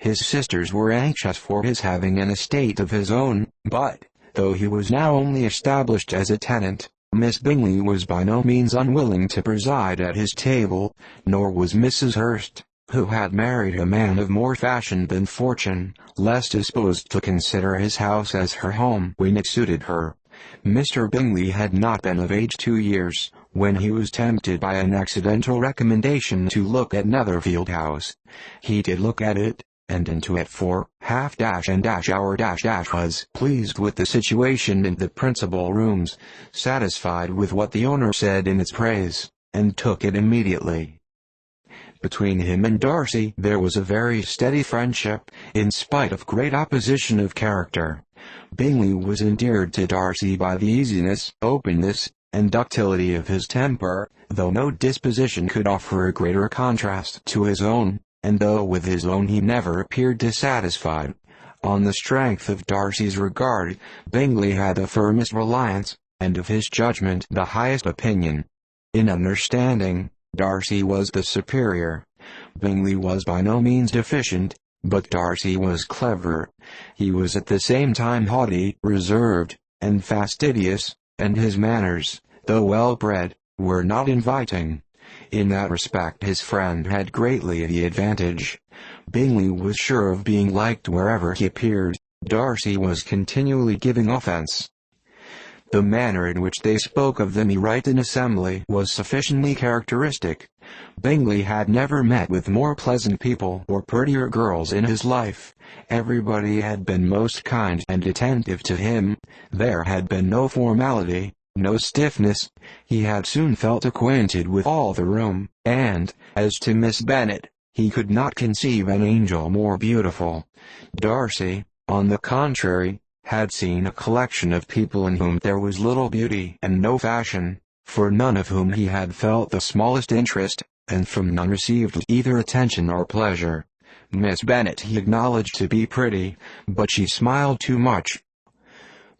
His sisters were anxious for his having an estate of his own, but, though he was now only established as a tenant, Miss Bingley was by no means unwilling to preside at his table, nor was Mrs. Hurst, who had married a man of more fashion than fortune, less disposed to consider his house as her home when it suited her. Mr. Bingley had not been of age 2 years, when he was tempted by an accidental recommendation to look at Netherfield House. He did look at it, and into it for half-hour was pleased with the situation in the principal rooms, satisfied with what the owner said in its praise, and took it immediately. Between him and Darcy there was a very steady friendship, in spite of great opposition of character. Bingley was endeared to Darcy by the easiness, openness, and ductility of his temper, though no disposition could offer a greater contrast to his own, and though with his own he never appeared dissatisfied. On the strength of Darcy's regard, Bingley had the firmest reliance, and of his judgment the highest opinion. In understanding, Darcy was the superior. Bingley was by no means deficient, but Darcy was clever. He was at the same time haughty, reserved, and fastidious, and his manners, though well-bred, were not inviting. In that respect his friend had greatly the advantage. Bingley was sure of being liked wherever he appeared. Darcy was continually giving offence. The manner in which they spoke of them right in assembly was sufficiently characteristic. Bingley had never met with more pleasant people or prettier girls in his life. Everybody had been most kind and attentive to him. There had been no formality, no stiffness. He had soon felt acquainted with all the room, and, as to Miss Bennet, he could not conceive an angel more beautiful. Darcy, on the contrary, had seen a collection of people in whom there was little beauty and no fashion, for none of whom he had felt the smallest interest, and from none received either attention or pleasure. Miss Bennet he acknowledged to be pretty, but she smiled too much.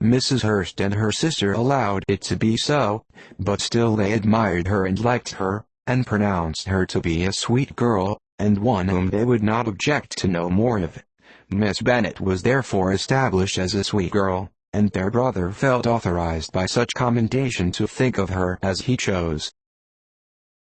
Mrs. Hurst and her sister allowed it to be so, but still they admired her and liked her, and pronounced her to be a sweet girl, and one whom they would not object to know more of. Miss Bennet was therefore established as a sweet girl, and their brother felt authorized by such commendation to think of her as he chose.